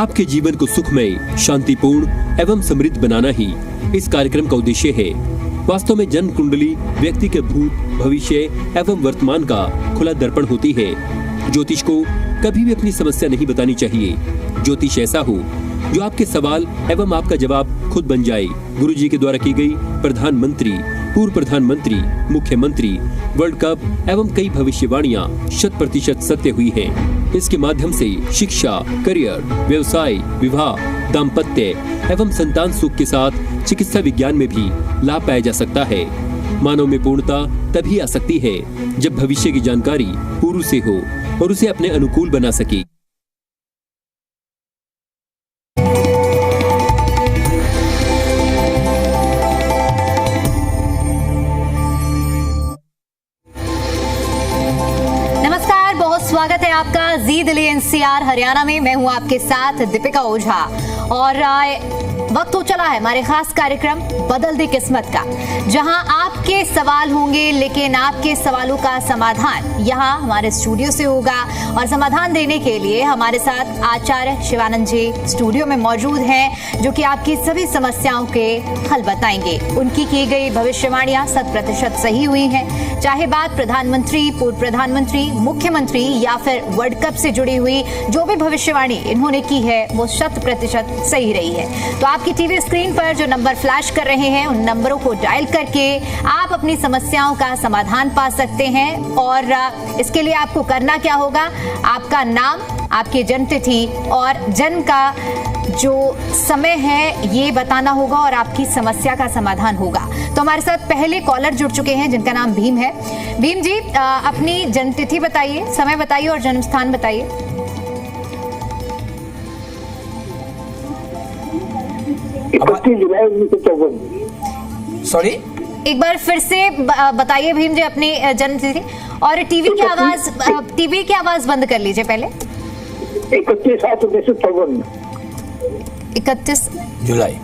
आपके जीवन को सुखमय, शांतिपूर्ण एवं समृद्ध बनाना ही इस कार्यक्रम का उद्देश्य है। वास्तव में जन्म कुंडली व्यक्ति के भूत, भविष्य एवं वर्तमान का खुला दर्पण होती है। ज्योतिष को कभी भी अपनी समस्या नहीं बतानी चाहिए। ज्योतिष ऐसा हो जो आपके सवाल एवं आपका जवाब खुद बन जाए। गुरुजी के द्वारा की गई प्रधानमंत्री, पूर्व प्रधानमंत्री, मुख्यमंत्री, वर्ल्ड कप एवं कई भविष्यवाणियां 100% सत्य हुई हैं। इसके माध्यम से शिक्षा, करियर, व्यवसाय, विवाह, दाम्पत्य एवं संतान सुख के साथ चिकित्सा विज्ञान में भी लाभ पाया जा सकता है। मानव में पूर्णता तभी आ सकती है जब भविष्य की जानकारी पूर्व से हो और उसे अपने अनुकूल बना सके। स्वागत है आपका जी दिल्ली एनसीआर हरियाणा में। मैं हूं आपके साथ दीपिका ओझा और वक्त हो चला है हमारे खास कार्यक्रम बदल दी किस्मत का, जहां आपके सवाल होंगे लेकिन आपके सवालों का समाधान यहां हमारे स्टूडियो से होगा। और समाधान देने के लिए हमारे साथ आचार्य शिवानंद जी स्टूडियो में मौजूद हैं, जो कि आपकी सभी समस्याओं के हल बताएंगे। उनकी की गई भविष्यवाणियां 100% सही हुई हैं, चाहे बात प्रधानमंत्री, पूर्व प्रधानमंत्री, मुख्यमंत्री या फिर वर्ल्ड कप से जुड़ी हुई जो भी भविष्यवाणी इन्होंने की है वो 100% सही रही है। तो आपकी टीवी स्क्रीन पर जो नंबर फ्लैश कर रहे हैं उन नंबरों को डायल करके आप अपनी समस्याओं का समाधान पा सकते हैं। और इसके लिए आपको करना क्या होगा, आपका नाम, आपकी जन्म तिथि और जन्म का जो समय है ये बताना होगा और आपकी समस्या का समाधान होगा। तो हमारे साथ पहले कॉलर जुड़ चुके हैं जिनका नाम भीम है। भीम जी, अपनी जन्म तिथि बताइए, समय बताइए और जन्म स्थान बताइए। 31 जुलाई 1954। सॉरी, एक बार फिर से बताइए भीम जी अपनी जन्म तिथि और टीवी की आवाज बंद कर लीजिए पहले। 31/7/1954। 31 जुलाई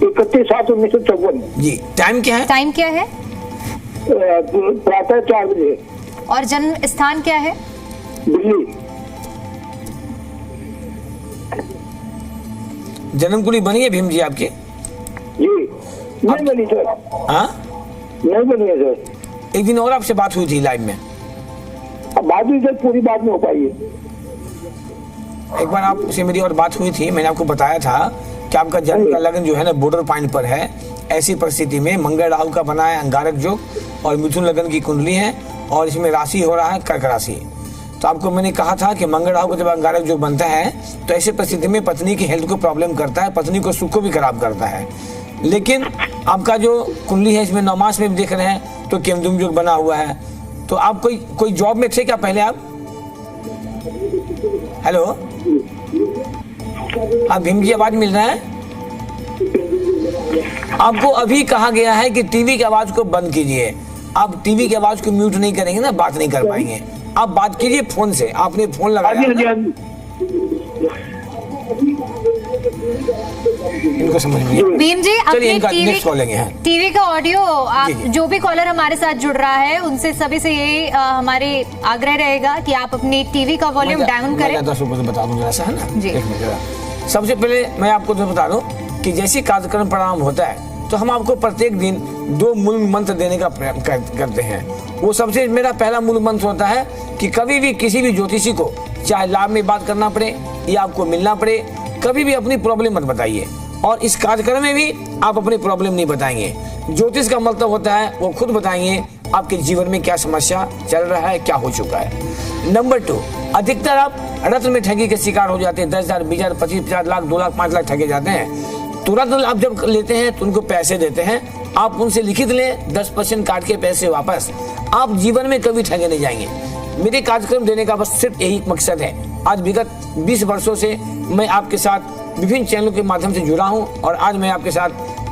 31/7/1954। जी। टाइम क्या है? टाइम क्या है? प्रातः 4 बजे। और जन्म स्थान क्या है? दिल्ली। जन्म कुंडली बनी है भीम जी आपकी? जी नहीं बनी सर। हाँ, नहीं बनी है सर। एक दिन और आपसे बात हुई थी लाइव में। अब बात हुई सर, पूरी बात नहीं हो पाई है। एक बार आपसे मेरी और बात हुई थी, मैंने आपको बताया था कि आपका जन्म का लगन जो है ना बॉर्डर पॉइंट पर है। ऐसी परिस्थिति में मंगल राहु का बना है अंगारक योग और मिथुन लगन की कुंडली है और इसमें राशि हो रहा है कर्क राशि। तो आपको मैंने कहा था कि मंगल राहु का जब अंगारक योग बनता है तो ऐसी परिस्थिति में पत्नी की हेल्थ को प्रॉब्लम करता है, पत्नी को सुख को भी खराब करता है। लेकिन आपका जो कुंडली है इसमें 9 मास में भी देख रहे हैं तो केमदुम योग बना हुआ है। तो आप कोई जॉब में थे क्या पहले आप? हेलो, आप भीम जी आवाज मिल रहा है? आपको अभी कहा गया है कि टीवी की आवाज को बंद कीजिए। आप टीवी की आवाज को म्यूट नहीं करेंगे ना, बात नहीं कर पाएंगे। आप बात कीजिए फोन से। आपने फोन लगाया इनको समझ में। भीम जी, अपने टीवी का ऑडियो जो भी कॉलर हमारे साथ जुड़ रहा है उनसे सभी से यही हमारे आग्रह रहेगा कि आप अपनी टीवी का वॉल्यूम डाउन करें। 10 रुपए बता दूं जरा सा, है ना जी। सबसे पहले मैं आपको तो बता दूं कि जैसे कार्यक्रम प्रारंभ होता है तो हम आपको प्रत्येक दिन 2 मूल मंत्र देने का प्रयास करते हैं। वो सबसे मेरा पहला मूल मंत्र होता है कि कभी भी किसी भी ज्योतिषी को चाहे लाभ में बात करना पड़े या आपको मिलना पड़े, कभी भी अपनी प्रॉब्लम मत बताइए। और इस कार्यक्रम में भी आप अपनी प्रॉब्लम नहीं बताएंगे। ज्योतिष का मतलब होता है वो खुद बताएंगे आपके जीवन में क्या समस्या चल रहा है, क्या हो चुका है। नंबर 2, अधिकतर आप रत्न में ठगी के शिकार हो जाते हैं। 10,000, 20,000, 25,000 लाख, 2 लाख, 5 लाख ठगे जाते हैं। तुरंत आप जब लेते हैं तो उनको पैसे देते हैं, आप उनसे लिखित लें 10% काट के पैसे वापस। आप जीवन में कभी ठगे नहीं जाएंगे। मेरे कार्यक्रम देने का बस सिर्फ यही मकसद है। आज विगत 20 वर्षों से मैं आपके साथ विभिन्न चैनलों के माध्यम से जुड़ा हूं और आज मैं आपके साथ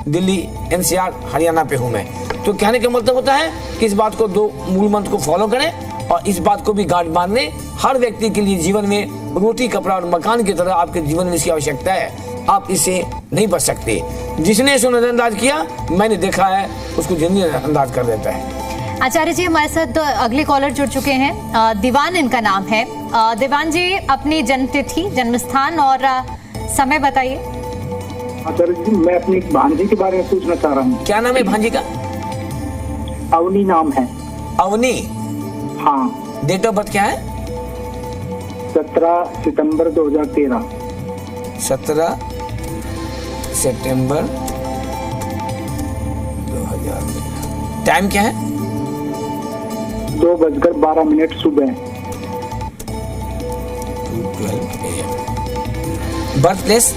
दिल्ली एनसीआर हरियाणा पे हूं मैं। तो कहने का मतलब होता है कि इस बात को 2 मूल मंत्र को फॉलो करें और इस बात को भी गांठ बांध लें। हर व्यक्ति के लिए जीवन में रोटी, कपड़ा और मकान की तरह आपके जीवन में इसकी आवश्यकता है। आप इसे नहीं बच सकते। जिसने इसको नजरअंदाज किया, मैंने देखा है, उसको जिंदगी नजरअंदाज कर देता है। आचार्य जी हमारे साथ अगले कॉलर जुड़ चुके हैं, दीवान इनका नाम है। दीवान जी अपनी जन्म तिथि, जन्म स्थान और समय बताइए। आचार्य जी मैं अपनी भांजी के बारे में पूछना चाह रहा हूँ। क्या नाम है भांजी का? अवनी नाम है। अवनी? हाँ। डेट ऑफ बर्थ क्या है? 17 सितंबर 2013। 17 सितंबर 2013। टाइम क्या है? 2:12 सुबह। 2:12 AM। Birth place?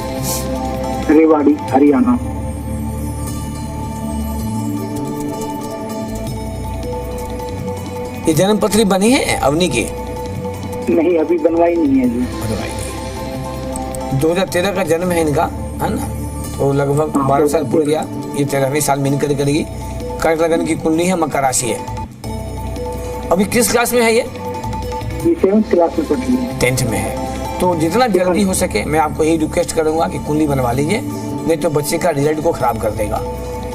Rewari, Haryana. ये जन्म पत्री बनी है अवनी की? नहीं, अभी बनवाई नहीं है जी। बनवाई नहीं। 2013 का जन्म है इनका, है ना? तो लगभग 12 साल पूरा गया। ये 13वें साल में इनकर करेगी। कर्क लगन की कुंडली है, मकर राशि है। अभी किस क्लास में है ये? 7th क्लास में पढ़ रही है। 10th में है। तो जितना जल्दी हो सके मैं आपको यही रिक्वेस्ट करूंगा कि कुंडली बनवा लीजिए, नहीं तो बच्चे का रिजल्ट को खराब कर देगा।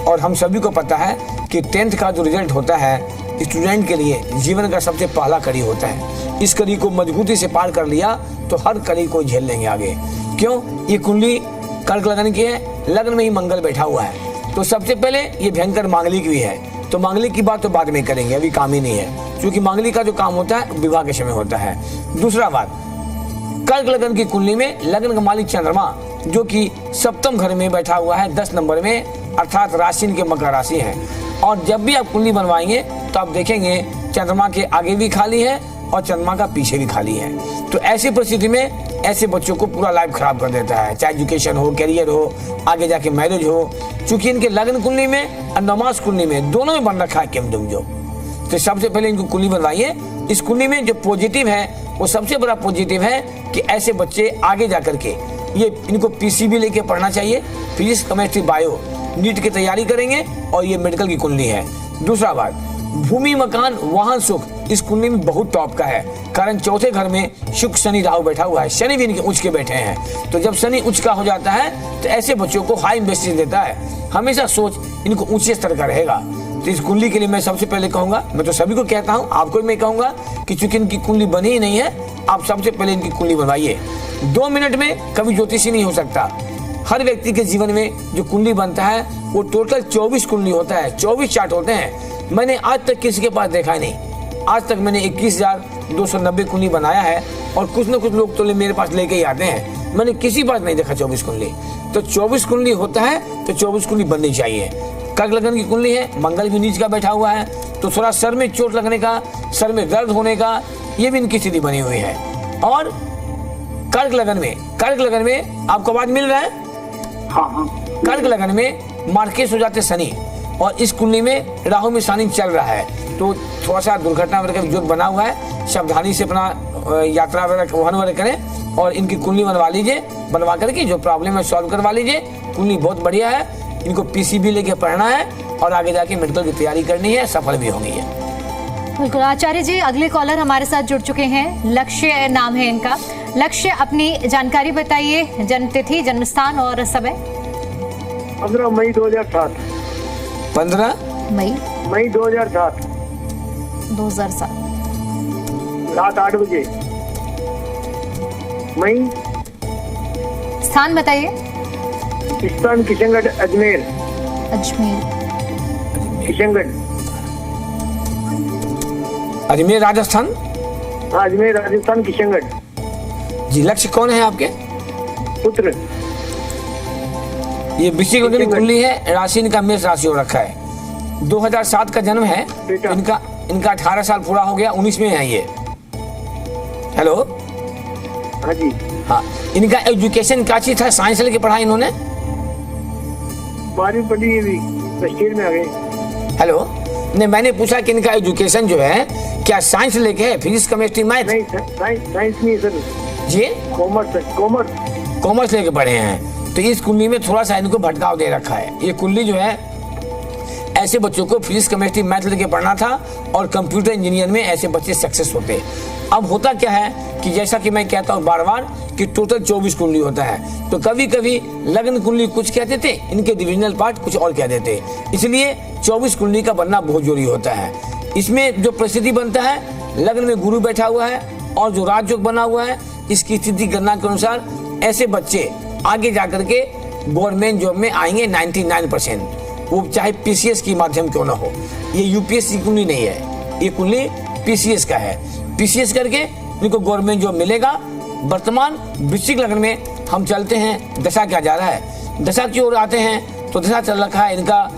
और हम सभी को पता है कि 10th का जो रिजल्ट होता है स्टूडेंट के लिए जीवन का सबसे पहला कड़ी होता है। इस कड़ी को मजबूती से पार कर लिया तो हर कड़ी को झेल लेंगे आगे। क्यों? ये कुंडली कर्क लगन की है, लग्न में ही मंगल बैठा हुआ है। तो सबसे पहले ये भयंकर मांगलिक भी है। तो मांगलिक की बात तो बाद में करेंगे, अभी काम ही नहीं है, क्योंकि मांगलिक का जो काम होता है विवाह के समय होता है। दूसरा बात, कर्क लगन की कुंडली में लग्न का मालिक चंद्रमा जो कि सप्तम घर में बैठा हुआ है 10 नंबर में, अर्थात राशि के मकर राशि है। और जब भी आप कुंडली बनवाएंगे तो आप देखेंगे चंद्रमा के आगे भी खाली है और चंद्रमा का पीछे भी खाली है। तो ऐसी परिस्थिति में ऐसे बच्चों को पूरा लाइफ खराब कर देता है, चाहे एजुकेशन हो, करियर हो, आगे जाके मैरिज हो। चूंकि इनके लग्न कुंडली में और नमाज कुंडली में दोनों में बन रखा है केमदुम जो। तो सबसे पहले इनको कुंडली बनवाइए। इस कुंडली में जो पॉजिटिव है वो सबसे बड़ा पॉजिटिव है कि ऐसे बच्चे आगे जाकर के ये इनको पीसीबी लेके पढ़ना चाहिए, फिजिक्स, केमिस्ट्री, बायो, नीट की तैयारी करेंगे और ये मेडिकल की कुंडली है। दूसरा बात, भूमि, मकान, वाहन, सुख इस कुंडली में बहुत टॉप का है। कारण चौथे घर में शुक्र, शनि, राहु बैठा हुआ है। शनि भी इनके उच्च के बैठे हैं। तो जब शनि उच्च का हो जाता है तो ऐसे बच्चों को हाई इन्वेस्टेज देता है। हमेशा सोच इनको ऊंचे स्तर का रहेगा। तो इस कुंडली के लिए मैं सबसे पहले कहूंगा, मैं तो सभी को कहता हूं, आपको भी मैं कहूंगा कि चूंकि इनकी कुंडली बनी ही नहीं है, आप सबसे पहले इनकी कुंडली बनवाइए। 2 मिनट में कभी ज्योतिषी नहीं हो सकता। हर व्यक्ति के जीवन में जो कुंडली बनता है वो टोटल 24 कुंडली होता है, 24 चार्ट होते हैं। मैंने आज तक किसी के पास देखा नहीं। आज तक मैंने 21,290 कुंडली बनाया है और कुछ न कुछ लोग तो मेरे पास लेके ही आते हैं। मैंने किसी पास नहीं देखा 24 कुंडली। तो 24 कुंडली होता है तो 24 कुंडली बननी चाहिए। कर्क लगन की कुंडली है, मंगल भी नीच का बैठा हुआ है, तो थोड़ा सर में चोट लगने का, सर में दर्द होने का, ये भी इनकी स्थिति बनी हुई है। और कर्क लगन में आपको आवाज मिल रहा है? हाँ। कर्क लगन में मार्केस हो जाते शनि, और इस कुंडली में राहु में शनि चल रहा है। तो थोड़ा सा दुर्घटना वगैरह जो बना हुआ है, सावधानी से अपना यात्रा वगैरह वाहन वगैरह करें और इनकी कुंडली बनवा लीजिए। बनवा करके जो प्रॉब्लम है सॉल्व करवा लीजिए। कुंडली बहुत बढ़िया है। इनको पीसीबी लेके पढ़ना है और आगे जाके मेडिकल की तैयारी करनी है, सफल भी होंगी है। बिल्कुल आचार्य जी, अगले कॉलर हमारे साथ जुड़ चुके हैं। लक्ष्य नाम है इनका। लक्ष्य, अपनी जानकारी बताइए, जन्म तिथि, जन्म स्थान और समय। 15 मई 2007। 15 मई 2007 रात 8 बजे। मई। स्थान बताइए। स्थान किशनगढ़, अजमेर। किशनगढ़, अजमेर राजस्थान। हाँ, अजमेर राजस्थान, किशनगढ़। जी, लक्ष्य कौन है आपके? पुत्र। ये वृश्चिक लगन की कुंडली है, राशि इनका मेष राशि हो रखा है। 2007 का जन्म है इनका 18 साल पूरा हो गया, 19 में है ये। हेलो। हाँ जी। हाँ, इनका एजुकेशन क्या चीज था? साइंस लेके पढ़ा इन्होंने? 12वीं पढ़ी, अभी फर्स्ट ईयर में आ गए। हेलो। नहीं, मैंने पूछा कि इनका एजुकेशन जो है क्या साइंस लेके है, फिजिक्स, केमिस्ट्री, मैथ? नहीं, साइंस नहीं सर जी, कॉमर्स लेके पढ़े हैं। तो इस कुंडली में थोड़ा सा इनको भटकाव दे रखा है। ये कुंडली जो है ऐसे बच्चों को फिजिक्स, केमिस्ट्री, मैथ लेके पढ़ना था और कंप्यूटर इंजीनियर में ऐसे बच्चे सक्सेस होते। अब होता क्या है कि जैसा कि मैं कहता हूँ बार बार कि टोटल 24 कुंडली होता है, तो कभी कभी लग्न कुंडली कुछ कहते थे, इनके डिविजनल पार्ट कुछ और कहते थे, इसलिए 24 कुंडली का बनना बहुत जरूरी होता है। इसमें जो परिस्थिति बनता है, लग्न में गुरु बैठा हुआ है और जो राजयोग बना हुआ है, इसकी स्थिति गणना के अनुसार ऐसे बच्चे आगे जाकर के गवर्नमेंट जॉब में आएंगे 99%, वो चाहे पीसीएस के माध्यम क्यों ना हो। ये यूपीएससी कुंडली नहीं है, ये कुंडली पीसीएस का है। पीसीएस करके इनको गवर्नमेंट जॉब मिलेगा। वर्तमान वृश्चिक लग्न में हम चलते हैं, दशा क्या जा रहा है, दशा की ओर आते हैं तो दशा चल रखा है इनका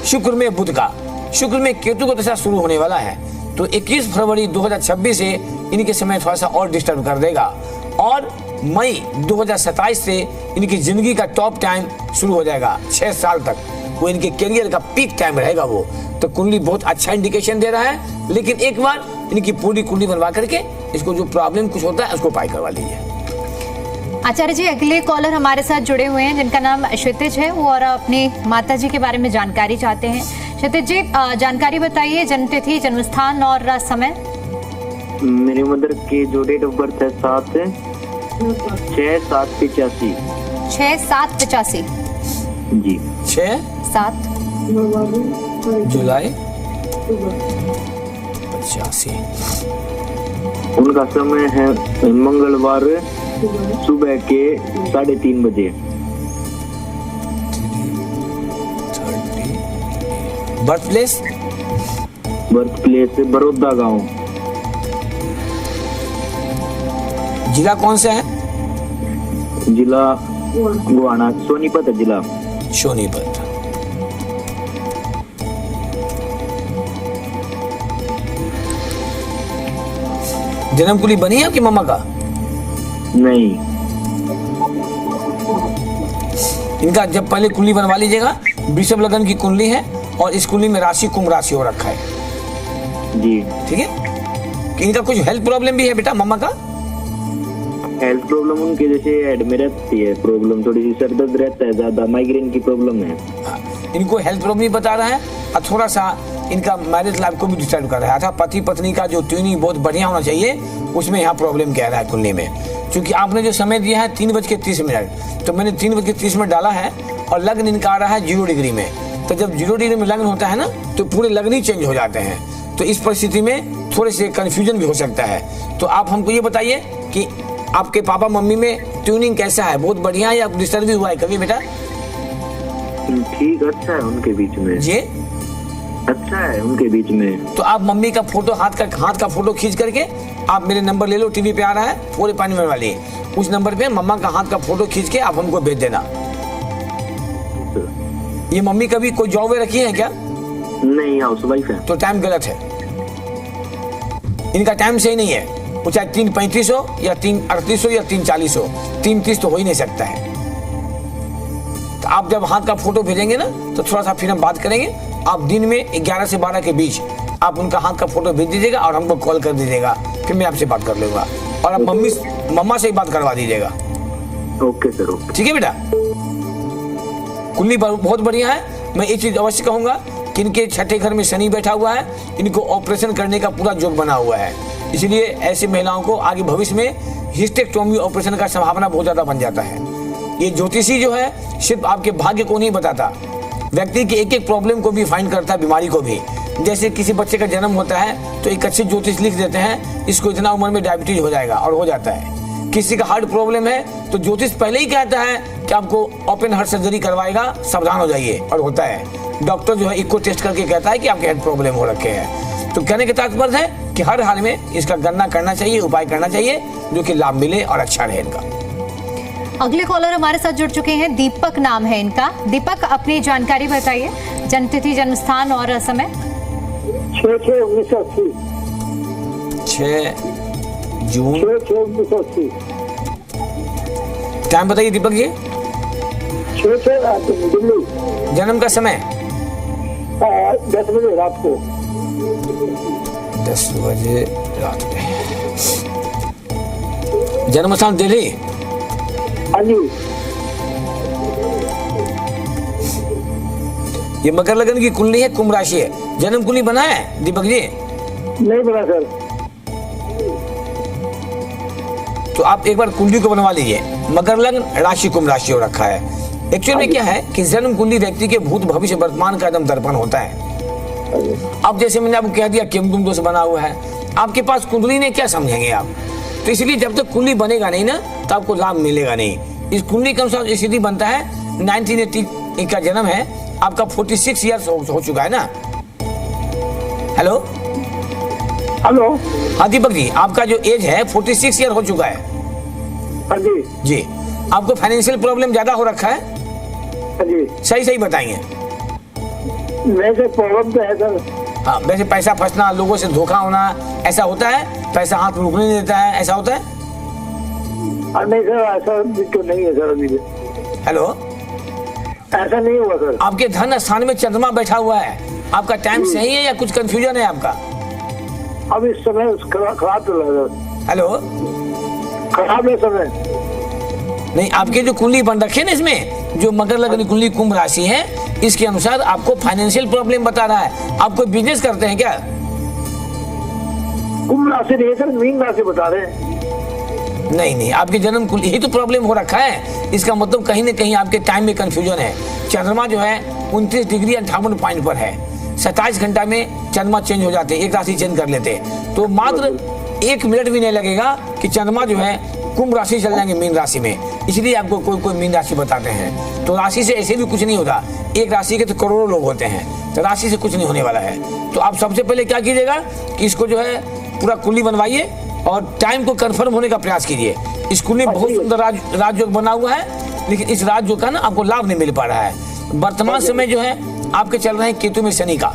शुक्र में बुध का, शुक्र में केतु का दशा शुरू होने वाला है। तो 21 फरवरी 2026 से इनके समय थोड़ा सा और डिस्टर्ब कर देगा और मई 2027 से इनकी जिंदगी का टॉप टाइम शुरू हो जाएगा। 6 साल तक वो इनके करियर का पीक टाइम रहेगा वो। तो कुंडली बहुत अच्छा इंडिकेशन दे रहा है, लेकिन एक बार इनकी पूरी कुंडली बनवा करके इसको जो प्रॉब्लम कुछ होता है उसको पाई करवा लीजिए। आचार्य जी, अगले कॉलर हमारे साथ जुड़े हुए हैं जिनका नाम क्षितिज है, वो और अपनी माता जी के बारे में जानकारी चाहते हैं। क्षितिज जी, जानकारी बताइए, जन्म तिथि, जन्म स्थान और समय। मेरी मदर की जो डेट ऑफ बर्थ है 6/7/85। 6/7/85 जी। 6/7 जुलाई 85। उनका समय है मंगलवार सुबह के 3:30 बजे। बर्थ प्लेस बड़ौदा गांव। जिला कौन सा है? जिला गोहाना, सोनीपत है जिला। सोनीपत। जन्म कुंडली बनी है आपकी मम्मा का? नहीं। इनका जब पहले कुंडली बनवा लीजिएगा। वृषभ लग्न की कुंडली है और इस कुंडली में राशि कुंभ राशि हो रखा है। जी ठीक है। कि इनका कुछ हेल्थ प्रॉब्लम भी है बेटा मम्मा का? हेल्थ प्रॉब्लम उनके जैसे हेड में रहती है प्रॉब्लम, थोड़ी सी सर दर्द रहता है, ज्यादा माइग्रेन की प्रॉब्लम है। इनको हेल्थ प्रॉब्लम बता रहा है और थोड़ा सा इनका मैरिज लाइफ को भी डिस्टर्ब कर रहा है। अर्थात पति पत्नी का जो ट्यूनिंग बहुत बढ़िया होना चाहिए, उसमें यहाँ प्रॉब्लम कह रहा है कुंडली में। क्योंकि आपने जो समय दिया है 3:30, तो मैंने 3:30 डाला है और लग्न इनका आ रहा है 0 डिग्री में। तो जब 0 डिग्री में लग्न होता है ना, तो पूरे लग्न ही चेंज हो जाते हैं। तो इस परिस्थिति में थोड़े से कंफ्यूजन भी हो सकता है। तो आप हमको ये बताइए कि आपके पापा मम्मी में ट्यूनिंग कैसा है, बहुत बढ़िया है या डिस्टर्ब भी हुआ है कभी बेटा? ठीक, अच्छा है उनके बीच में। जी अच्छा है उनके बीच में। तो आप मम्मी का फोटो, हाथ का फोटो खींच करके आप मेरे नंबर ले लो, टीवी पे आ रहा है पूरे पानी में वाली, उस नंबर पे मम्मा का हाथ का फोटो खींच के आप हमको भेज देना। ये मम्मी कभी कोई जॉब में रखी है क्या? नहीं, हाउसवाइफ है। तो टाइम गलत है, इनका टाइम सही नहीं है। वो चाहे 3:35 हो या 3:38 हो या 3:40 हो, 3:30 तो हो ही नहीं सकता है। तो आप जब हाथ का फोटो भेजेंगे ना, तो थोड़ा सा फिर हम बात करेंगे। आप दिन में 11 से 12 के बीच आप उनका हाथ का फोटो भेज दीजिएगा और हमको कॉल कर दीजिएगा, फिर मैं आपसे बात कर लूंगा और आप मम्मा से ही बात करवा दीजिएगा। Okay sir, okay. ठीक है बेटा। कुंडली बहुत बढ़िया है। मैं एक चीज अवश्य कहूंगा कि इनके छठे घर में शनि बैठा हुआ है, इनको ऑपरेशन करने का पूरा योग बना हुआ है। इसलिए ऐसी महिलाओं को आगे भविष्य में हिस्टेक्टोमी ऑपरेशन का संभावना बहुत ज्यादा बन जाता है। ये ज्योतिषी जो है सिर्फ आपके भाग्य को नहीं बताता, व्यक्ति की एक एक प्रॉब्लम को भी फाइंड करता है, बीमारी को भी। जैसे किसी बच्चे का जन्म होता है तो एक अच्छे ज्योतिष लिख देते हैं इसको इतना उम्र में डायबिटीज हो जाएगा, और हो जाता है। किसी का हार्ट प्रॉब्लम है तो ज्योतिष पहले ही कहता है कि आपको ओपन हार्ट सर्जरी करवाएगा, सावधान हो जाइए, और होता है। डॉक्टर जो है इको टेस्ट करके कहता है कि आपके हेड प्रॉब्लम हो रखे हैं। तो कहने के तात्पर्य है कि हर हाल में इसका गणना करना चाहिए, उपाय करना चाहिए, जो कि लाभ मिले और अच्छा रहे इनका। अगले कॉलर हमारे साथ जुड़ चुके हैं, दीपक नाम है इनका। दीपक, अपनी जानकारी बताइए, जन्म तिथि, जन्म स्थान और समय। 6/6/1980। 6 जून 6/6/1980। टाइम बताइए दीपक जी। 6 दिल्ली। जन्म का समय 10 बजे रात को। 10 बजे रात में। जन्म स्थान दिल्ली। हाँ जी। ये मकर लगन की कुंडली है, कुंभ राशि है। जन्म कुंडली बना है दीपक जी? नहीं बना सर। तो आप एक बार कुंडली को बनवा लीजिए। मकर लग्न, राशि कुंभ राशि हो रखा है। एक्चुअल में क्या है कि जन्म कुंडली व्यक्ति के भूत भविष्य वर्तमान का एकदम दर्पण होता है। अब जैसे मैंने आपको कह दिया केमदुम दोष बना हुआ है, आपके पास कुंडली ने क्या समझेंगे आप? तो इसलिए जब तक कुंडली बनेगा नहीं ना तो आपको लाभ मिलेगा नहीं। इस कुंडली के अनुसार स्थिति बनता है 1980 का जन्म है, आपका 46 ईयर्स हो चुका है ना। Hello hello. हाँ दीपक जी, आपका जो एज है 46 ईयर हो चुका है। हाँ जी। जी, आपको फाइनेंशियल प्रॉब्लम ज्यादा हो रखा है? हाँ जी। सही बताएंगे। वैसे प्रॉब्लम तो है सर। हाँ, वैसे पैसा फंसना, लोगों से धोखा होना, ऐसा होता है? पैसा हाथ में रुकने नहीं देता है, ऐसा होता है? नहीं सर, ऐसा तो नहीं है सर अभी। हेलो, ऐसा नहीं हुआ सर। आपके धन स्थान में चंद्रमा बैठा हुआ है, आपका टाइम सही है या कुछ कंफ्यूजन है आपका? अब इस समय खराब चल रहा है। हेलो, खराब है समय। नहीं, आपके जो कुंडली बन रखे हैं ना, इसमें जो मकर लग्न कुंडली कुंभ राशि है, इसके अनुसार आपको फाइनेंशियल प्रॉब्लम बता रहा है। आप कोई बिजनेस करते हैं क्या? कुंभ राशि नहीं सर, मीन राशि बता रहे हैं। नहीं, आपके जन्म कुंडली यही तो प्रॉब्लम हो रखा है। इसका मतलब कहीं ना कहीं आपके टाइम में कंफ्यूजन है। चंद्रमा जो है 29 डिग्री 58 पॉइंट पर है। 27 घंटा में चंद्रमा चेंज हो जाते हैं, एक राशि चेंज कर लेते हैं। तो मात्र 1 मिनट भी नहीं लगेगा कि चंद्रमा जो है कुंभ राशि चल जाएंगे मीन राशि में। इसलिए आपको कोई मीन राशि बताते हैं। तो राशि से ऐसे भी कुछ नहीं होता, एक राशि के तो करोड़ों लोग होते हैं, तो राशि से कुछ नहीं होने वाला है। तो आप सबसे पहले क्या कीजिएगा कि इसको जो है पूरा कुंडली बनवाइए और टाइम को कंफर्म होने का प्रयास कीजिए। इस कुंडली में बहुत सुंदर राजयोग बना हुआ है, लेकिन इस राजयोग का ना आपको लाभ नहीं मिल पा रहा है। वर्तमान समय जो है आपके चल रहे हैं केतु में शनि का,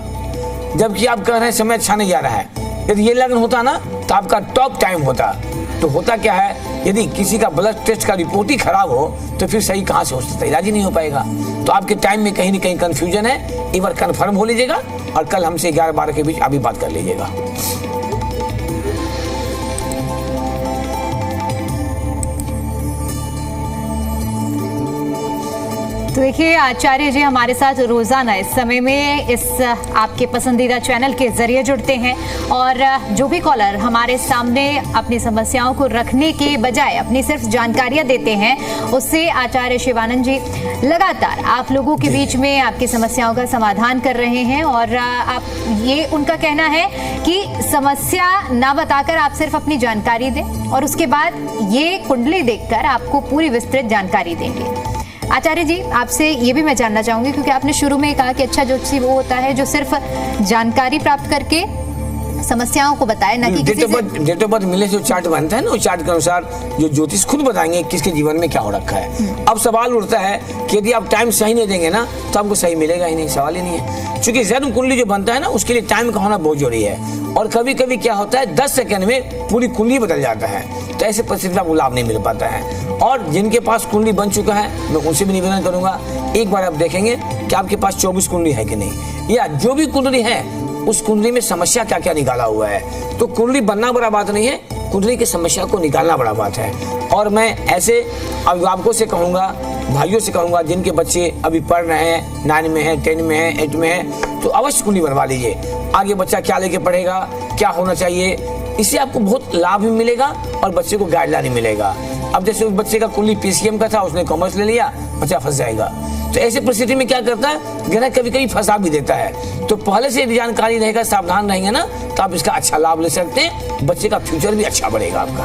जबकि आप कह रहे हैं समय अच्छा नहीं जा रहा है। यदि ये लग्न होता ना तो आपका टॉप टाइम होता। तो होता क्या है, यदि किसी का ब्लड टेस्ट का रिपोर्ट ही खराब हो तो फिर सही कहाँ से हो सकता है, इलाज ही नहीं हो पाएगा। तो आपके टाइम में कहीं ना कहीं कंफ्यूजन है। एक बार कंफर्म हो लीजिएगा और कल हमसे 11-12 के बीच अभी बात कर लीजिएगा। तो देखिए आचार्य जी हमारे साथ रोजाना इस समय में इस आपके पसंदीदा चैनल के जरिए जुड़ते हैं और जो भी कॉलर हमारे सामने अपनी समस्याओं को रखने के बजाय अपनी सिर्फ जानकारियां देते हैं, उससे आचार्य शिवानंद जी लगातार आप लोगों के बीच में आपकी समस्याओं का समाधान कर रहे हैं। और आप ये उनका कहना है कि समस्या ना बताकर आप सिर्फ अपनी जानकारी दें और उसके बाद ये कुंडली देखकर आपको पूरी विस्तृत जानकारी देंगे। आचार्य जी, आपसे ये भी मैं जानना चाहूंगी, क्योंकि आपने शुरू में कहा कि अच्छा ज्योतिषी वो होता है जो सिर्फ जानकारी प्राप्त करके समस्याओं को बताए, ना कि डेट ऑफ बर्थ मिले जो चार्ट बनता है ना, उस चार्ट के अनुसार जो ज्योतिष खुद बताएंगे किसके जीवन में क्या हो रखा है। अब सवाल उठता है कि यदि आप टाइम सही नहीं देंगे ना तो आपको सही मिलेगा ही नहीं, सवाल ही नहीं है। क्योंकि जन्म कुंडली जो बनता है ना उसके लिए टाइम का होना बहुत जरूरी है। और कभी कभी क्या होता है 10 सेकंड में पूरी कुंडली बदल जाता है, तो ऐसे परिस्थिति में आपको लाभ नहीं मिल पाता है। और जिनके पास कुंडली बन चुका है मैं उनसे भी निवेदन करूंगा, एक बार आप देखेंगे कि आपके पास 24 कुंडली है कि नहीं, या जो भी कुंडली है उस कुंडली में समस्या क्या क्या निकाला हुआ है। तो कुंडली बनना बड़ा बात नहीं है, कुंडली की समस्या को निकालना बड़ा बात है। और मैं ऐसे अभिभावकों से कहूँगा, भाइयों से कहूँगा जिनके बच्चे अभी पढ़ रहे हैं, 9 में है, 10 में है, 8 में है, तो अवश्य कुंडली बनवा लीजिए। आगे बच्चा क्या लेके पढ़ेगा, क्या होना चाहिए, इससे आपको बहुत लाभ भी मिलेगा और बच्चे को गाइडलाइन मिलेगा। अब जैसे उस बच्चे का कुंडली पीसीएम का था, उसने कॉमर्स ले लिया, बच्चा फंस जाएगा। तो ऐसी परिस्थिति में क्या करता है, ग्रह कभी कभी फंसा भी देता है। तो पहले से जानकारी रहेगा, सावधान रहेंगे ना, तो आप इसका अच्छा लाभ ले सकते हैं, बच्चे का फ्यूचर भी अच्छा बढ़ेगा आपका।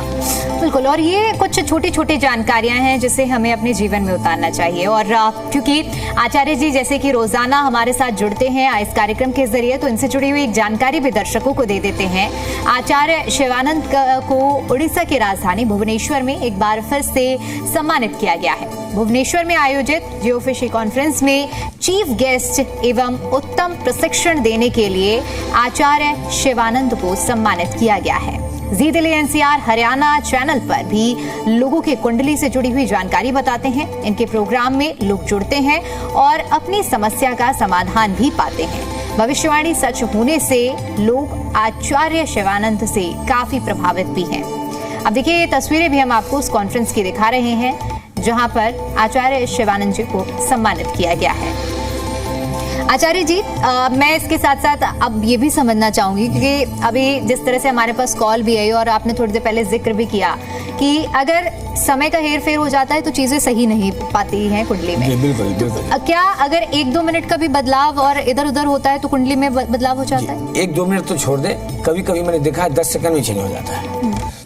बिल्कुल, और ये कुछ छोटी छोटी जानकारियां हैं जिसे हमें अपने जीवन में उतारना चाहिए। और क्योंकि आचार्य जी जैसे कि रोजाना हमारे साथ जुड़ते हैं इस कार्यक्रम के जरिए, तो इनसे जुड़ी हुई एक जानकारी भी दर्शकों को दे देते हैं। आचार्य शिवानंद को उड़ीसा की राजधानी भुवनेश्वर में एक बार फिर से सम्मानित किया गया है। भुवनेश्वर में आयोजित जियोफिशी कॉन्फ्रेंस में चीफ गेस्ट एवं उत्तम प्रशिक्षण देने के लिए आचार्य शिवानंद को सम्मानित किया गया है। जी दिल्ली एनसीआर हरियाणा चैनल पर भी लोगों की कुंडली से जुड़ी हुई जानकारी बताते हैं। इनके प्रोग्राम में लोग जुड़ते हैं और अपनी समस्या का समाधान भी पाते हैं। भविष्यवाणी सच होने से लोग आचार्य शिवानंद से काफी प्रभावित भी हैं। अब देखिए ये तस्वीरें भी हम आपको उस कॉन्फ्रेंस की दिखा रहे हैं जहां पर आचार्य शिवानंद जी को सम्मानित किया गया है। आचार्य जी, मैं इसके साथ साथ अब ये भी समझना चाहूंगी, क्योंकि अभी जिस तरह से हमारे पास कॉल भी आई और आपने थोड़ी देर पहले जिक्र भी किया कि अगर समय का हेर फेर हो जाता है तो चीजें सही नहीं पाती हैं कुंडली में। बिल्कुल बिल्कुल। क्या अगर 1-2 मिनट का भी बदलाव और इधर उधर होता है तो कुंडली में बदलाव हो जाता है? 1-2 मिनट तो छोड़ दे, कभी कभी मैंने देखा है 10 सेकंड में चेंज हो जाता है।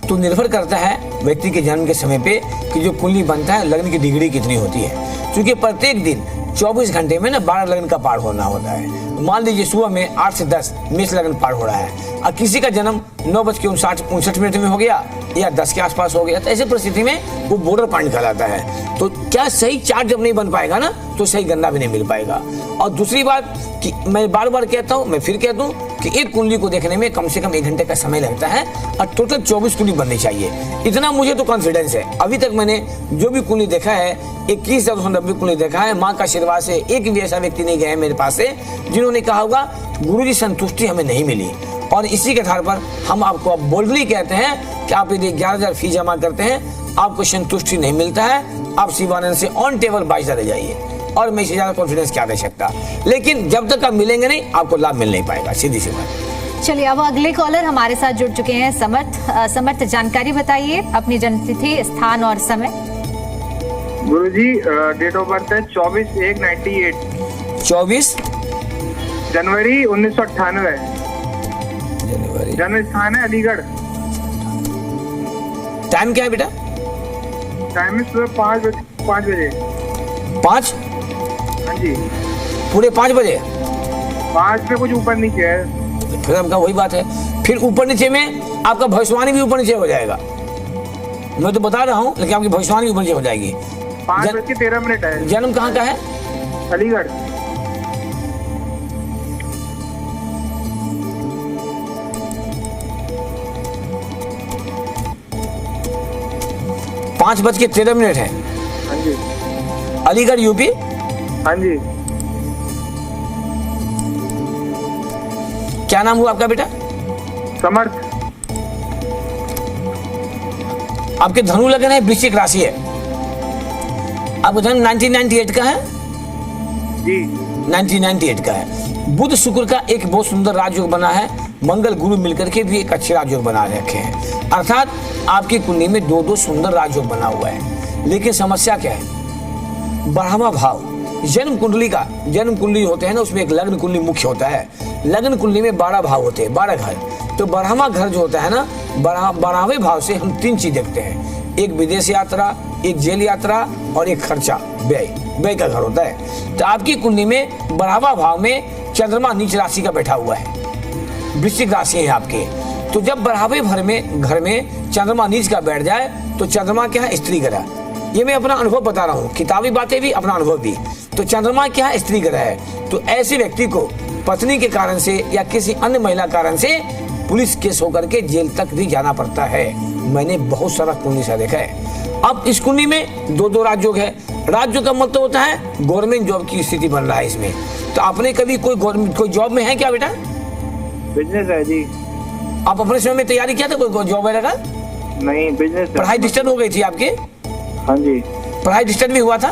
तो निर्भर करता है व्यक्ति के जन्म के समय पे कि जो कुंडली बनता है लग्न की डिग्री कितनी होती है, क्योंकि प्रत्येक दिन 24 घंटे में ना 12 लग्न का पार होना होता है। मान लीजिए सुबह में 8 से 10 मेष लग्न पार हो रहा है और किसी का जन्म 9:59 में हो गया या 10 के आसपास हो गया, तो ऐसी परिस्थिति में वो बॉर्डर पॉइंट कहलाता है। तो क्या सही चार्ट जब नहीं बन पाएगा ना तो सही गन्ना भी नहीं मिल पाएगा। और दूसरी बात कि मैं बार बार कहता हूँ, मैं फिर कहता हूँ कि एक कुंडली को देखने में कम से कम 1 घंटे का समय लगता है और टोटल 24 कुंडली बननी चाहिए। इतना मुझे तो कॉन्फिडेंस है। अभी तक मैंने जो भी कुंडली देखा है 21,990 कुंडली देखा है, माँ का आशीर्वाद से एक भी ऐसा व्यक्ति नहीं गया है मेरे पास से जिन्होंने कहा होगा गुरुजी संतुष्टि हमें नहीं मिली। और इसी के आधार पर हम आपको अब बोल्डली कहते हैं कि आप यदि 11,000 फीस जमा करते हैं आपको संतुष्टि नहीं मिलता है, आप शिवानंद से ऑन टेबल 22 रह जाइए। और मैं इससे ज्यादा कॉन्फिडेंस क्या दे सकता, लेकिन जब तक आप मिलेंगे नहीं आपको लाभ मिल नहीं पाएगा, सीधी सी बात। चलिए, अब अगले कॉलर हमारे साथ जुड़ चुके हैं समर्थ, जानकारी बताइए, अपनी जन्मतिथि, स्थान और समय। गुरुजी, डेट ऑफ बर्थ है 24/1/98। 24 जनवरी 1998। जन्म स्थान है अलीगढ़। टाइम क्या है बेटा? टाइम है सुबह 5 बजे। 5? हाँ जी, पूरे 5 बजे। 5 पे कुछ ऊपर नीचे है। फिर आपका वही बात है, फिर ऊपर नीचे में आपका भविष्यवाणी भी ऊपर नीचे हो जाएगा। मैं तो बता रहा हूँ, लेकिन आपकी भविष्यवाणी ऊपर नीचे हो जाएगी। 5:13 है। जन्म कहाँ का है? अलीगढ़। 5:13 है। हाँ जी। अलीगढ़ यूपी। हाँ जी। क्या नाम हुआ आपका बेटा? समर्थ। आपके धनु लगन है, वृश्चिक राशि है। आपका जन्म 1998 का है जी। 1998 का है। बुध शुक्र का एक बहुत सुंदर राजयोग बना है, मंगल गुरु मिलकर के भी एक अच्छे राजयोग बना रखे हैं, अर्थात आपकी कुंडली में 2 सुंदर राजयोग बना हुआ है। लेकिन समस्या क्या है? 12वां भाव जन्म कुंडली होते हैं ना, उसमें एक लग्न कुंडली मुख्य होता है। लग्न कुंडली में 12 भाव होते हैं, 12 घर। तो 12वां घर जो होता है ना, 12वें भाव से हम 3 चीज देखते हैं, एक विदेश यात्रा, एक जेल यात्रा और एक खर्चा, व्यय का घर होता है। तो आपकी कुंडली में 12वां भाव में चंद्रमा नीच राशि का बैठा हुआ है, वृश्चिक राशि है आपके। तो जब 12वें घर में चंद्रमा नीच का बैठ जाए तो चंद्रमा क्या है? स्त्री ग्रह। ये मैं अपना अनुभव बता रहा हूँ, किताबी बातें भी, अपना अनुभव भी। तो चंद्रमा क्या है? स्त्री ग्रह है। तो ऐसे व्यक्ति को पत्नी के कारण से या किसी अन्य महिला कारण से पुलिस केस होकर के जेल तक भी जाना पड़ता है। मैंने बहुत सारा कुंडली सा देखा है। अब इस कुंडली में 2 राजयोग है। राजयोग का मतलब होता है गवर्नमेंट जॉब की स्थिति बन रहा है इसमें। तो आपने कभी कोई जॉब में है क्या बेटा? बिजनेस है जी। आप अपने समय में तैयारी किया था कोई जॉब वगैरह का? नहीं, बिजनेस। पढ़ाई डिस्टर्ब हो गई थी आपके? हाँ जी। पढ़ाई डिस्टर्ब भी हुआ था?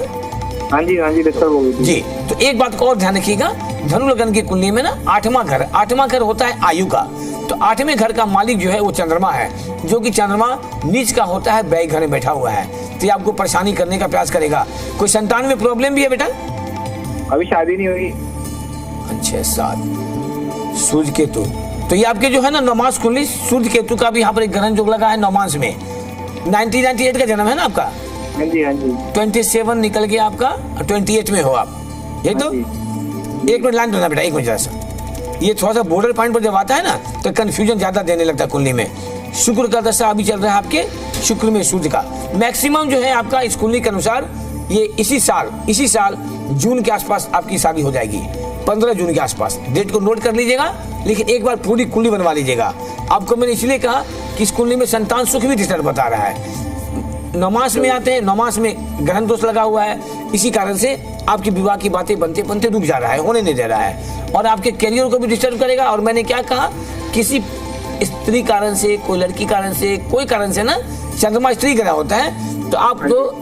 हाँ जी डिस्टर्ब हो गई थी जी। तो एक बात को और ध्यान रखिएगा, धनु लगन की कुंडली में ना 8वां घर होता है आयु का। तो 8वें घर का मालिक जो है वो चंद्रमा है, जो कि चंद्रमा नीच का होता है, व्यय घर में बैठा हुआ है। तो ये आपको परेशानी करने का प्रयास करेगा। कोई संतान में प्रॉब्लम भी है बेटा? अभी शादी नहीं हुई। 6-7 सूर्य केतु। तो ये आपके जो है ना नौमांस कुंडली, सूर्य केतु का भी यहाँ पर एक ग्रहण योग लगा है नौमांस में। 1998 का जन्म है ना आपका? हाँ जी। 27 निकल गया आपका, 28 में हो आप, ये तो? एक मिनट लाइन देना बेटा, एक मिनट जरा सा। ये थोड़ा सा बॉर्डर पॉइंट पर जब आता है ना तो कंफ्यूजन ज्यादा देने लगता है कुंडली में। शुक्र का दशा अभी चल रहा है आपके, शुक्र में सूर्य का मैक्सिमम जो है आपका इस कुंडली के अनुसार ये इसी साल जून के आसपास आपकी शादी हो जाएगी, 15 जून के आसपास। डेट को नोट कर लीजिएगा, लेकिन एक बार पूरी कुंडली बनवा लीजिएगा। आपको मैंने इसलिए कहा कि इस कुंडली में संतान सुख भी डिस्टर्ब बता रहा है। नौमास में आते हैं, नौमास में ग्रहण दोष लगा हुआ है, इसी कारण से आपकी विवाह की बातें बनते बनते रुक जा रहा है, होने नहीं दे रहा है, और आपके करियर को भी डिस्टर्ब करेगा। और मैंने क्या कहा, किसी स्त्री कारण से, कोई लड़की कारण से, कोई कारण से ना चंद्रमा स्त्री ग्रह होता है, तो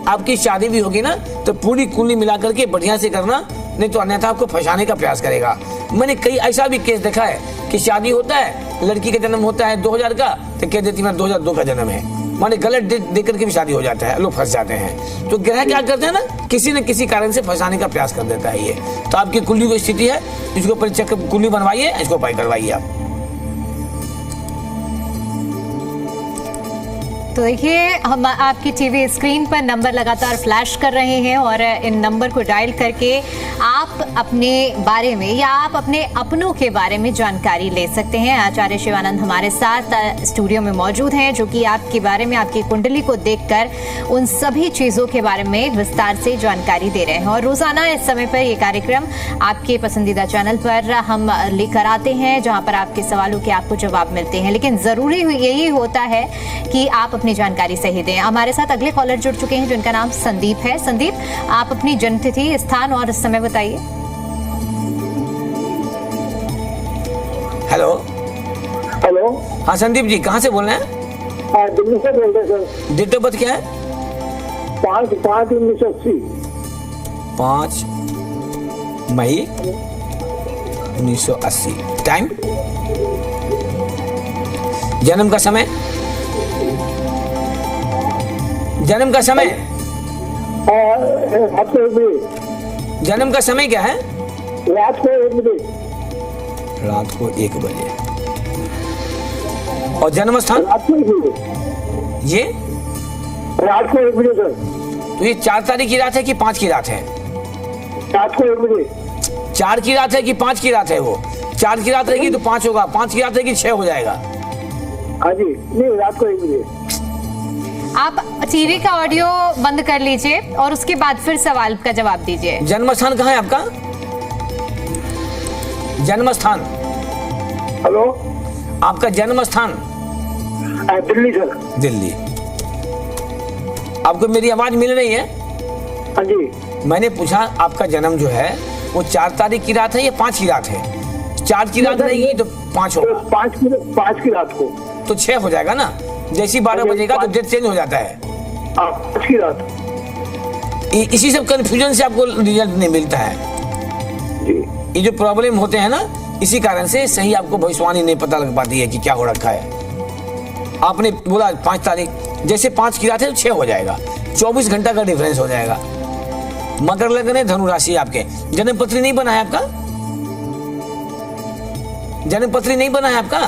आपकी शादी भी होगी ना तो पूरी कुंडली मिला करके बढ़िया से करना, नहीं तो अन्यथा आपको फंसाने का प्रयास करेगा। मैंने कई ऐसा भी केस देखा है कि शादी होता है, लड़की का जन्म होता है 2000 का, तो कह देती मैं 2002 का जन्म है, माने गलत डेट दे करके भी शादी हो जाता है, लोग फंस जाते हैं। तो ग्रह क्या करते हैं ना, किसी न किसी कारण से फंसाने का प्रयास कर देता है ये। तो आपकी कुंडली की स्थिति है, इसको परिचय कुंडली बनवाइए, इसको उपाय करवाइए आप। तो देखिए, हम आपकी टीवी स्क्रीन पर नंबर लगातार फ्लैश कर रहे हैं और इन नंबर को डायल करके आप अपने बारे में या आप अपने अपनों के बारे में जानकारी ले सकते हैं। आचार्य शिवानंद हमारे साथ स्टूडियो में मौजूद हैं, जो कि आपके बारे में, आपकी कुंडली को देखकर उन सभी चीज़ों के बारे में विस्तार से जानकारी दे रहे हैं। और रोजाना इस समय पर ये कार्यक्रम आपके पसंदीदा चैनल पर हम लेकर आते हैं, जहाँ पर आपके सवालों के आपको जवाब मिलते हैं। लेकिन ज़रूरी यही होता है कि आप अपनी जानकारी सही दें। हमारे साथ अगले कॉलर जुड़ चुके हैं, जिनका नाम संदीप है। संदीप, आप अपनी जन्मतिथि, स्थान और समय बताइए। हेलो। हेलो। हाँ संदीप जी, कहाँ से बोल रहे हैं? दिल्ली से बोल रहे सर। डेट ऑफ बर्थ क्या है? 5/5/1980। 5 मई 1980। टाइम? जन्म का समय? जन्म का समय? रात को 1 बजे। जन्म का समय क्या है? रात को 1 बजे। रात को 1 बजे। और जन्म स्थान? रात को 1 बजे। ये रात को 1 बजे सर। तो ये 4 तारीख की रात है कि 5 की रात है? रात को 1 बजे। 4 की रात है कि 5 की रात है? वो 4 की रात रहेगी तो 5 होगा, 5 की रात रहेगी 6 हो जाएगा। हाँ जी, नहीं रात को 1 बजे। आप टीवी का ऑडियो बंद कर लीजिए और उसके बाद फिर सवाल का जवाब दीजिए। जन्म स्थान कहाँ है आपका? जन्म स्थान? हेलो। आपका जन्म स्थान? दिल्ली सर। दिल्ली। आपको मेरी आवाज मिल रही है? हाँ जी। मैंने पूछा आपका जन्म जो है वो 4 तारीख की रात है या 5 की रात है? 4 की रात रहेगी तो 5 होगा। 5 की रात को तो 6 हो जाएगा ना। जैसी 12 बजेगा तो डेट चेंज हो जाता है। 5 की रात। इसी सब कंफ्यूजन से आपको रिजल्ट नहीं मिलता है। जी। ये जो प्रॉब्लम होते हैं ना, इसी कारण से सही आपको भविष्यवाणी नहीं पता लग पाती है कि क्या हो रखा है। आपने बोला 5 तारीख, जैसे 5 की रात है तो 6 हो जाएगा, 24 घंटा का डिफरेंस हो जाएगा। मकर लग्न है, धनु राशि आपके। जन्म पत्री नहीं बना है आपका? जन्म पत्री नहीं बना है आपका?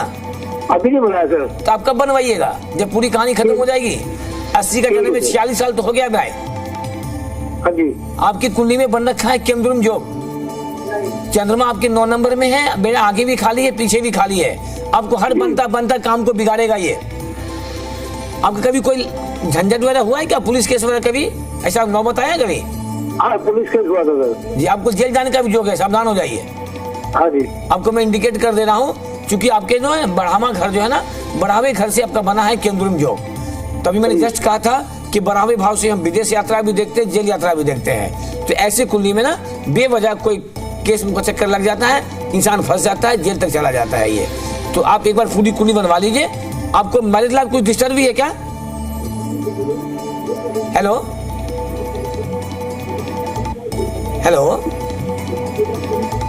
अभी नहीं बनाया सर। तो आप कब बनवाइएगा? जब पूरी कहानी खत्म हो जाएगी। 80 का जन्म में 46 साल तो हो गया भाई। हाँ जी। आपकी कुंडली में बन रखा है केंद्रुम योग। चंद्रमा आपके 9 नंबर में है, बेटा आगे भी खाली है, पीछे भी खाली है। आपको हर बनता काम को बिगाड़ेगा ये। आपका कभी कोई झंझट वगैरह हुआ है क्या? पुलिस केस वगैरह कभी ऐसा नौबत आया कभी? हाँ, पुलिस केस हुआ था सर जी। आपको जेल जाने का भी योग है, सावधान हो जाइए। हाँ जी। आपको मैं इंडिकेट कर दे रहा हूँ, क्योंकि आपके जो है बढ़ावा घर जो है ना, बढ़ावे घर से आपका बना है केंद्रुम योग। तभी मैंने जस्ट कहा था कि बढ़ावे भाव से हम विदेश यात्रा भी देखते हैं, जेल यात्रा भी देखते हैं। तो ऐसे कुंडली में ना बेवजह कोई केस में चक्कर लग जाता है, इंसान फंस जाता है, जेल तक चला जाता है ये। तो आप एक बार पूरी कुंडली बनवा लीजिए। आपको मैरिज लाइफ कुछ डिस्टर्ब भी है क्या? Hello hello.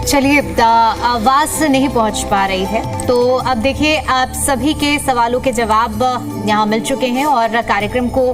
चलिए, आवाज नहीं पहुंच पा रही है, तो अब देखिए, आप सभी के सवालों के जवाब यहाँ मिल चुके हैं और कार्यक्रम को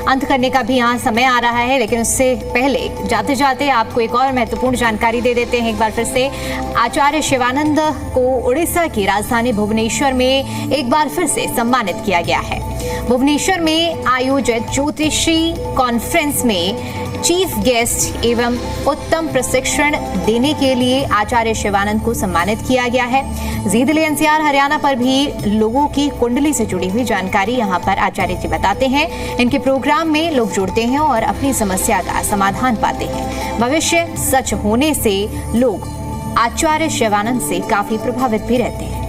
अंत करने का भी यहाँ समय आ रहा है। लेकिन उससे पहले जाते जाते आपको एक और महत्वपूर्ण जानकारी दे देते हैं। एक बार फिर से आचार्य शिवानंद को उड़ीसा की राजधानी भुवनेश्वर में एक बार फिर से सम्मानित किया गया है। भुवनेश्वर में आयोजित ज्योतिषी कॉन्फ्रेंस में चीफ गेस्ट एवं उत्तम प्रशिक्षण देने के लिए आचार्य शिवानंद को सम्मानित किया गया है। जी दिल्ली एनसीआर हरियाणा पर भी लोगों की कुंडली से जुड़ी हुई जानकारी यहाँ पर आचार्य जी बताते हैं। इनके प्रोग्राम में लोग जुड़ते हैं और अपनी समस्या का समाधान पाते हैं। भविष्य सच होने से लोग आचार्य शिवानंद से काफी प्रभावित भी रहते हैं।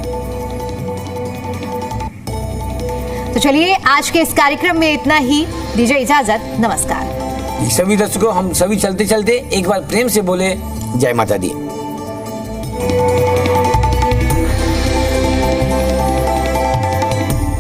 तो चलिए, आज के इस कार्यक्रम में इतना ही। दीजिए इजाजत, नमस्कार। सभी दर्शकों, हम सभी चलते चलते एक बार प्रेम से बोले जय माता दी।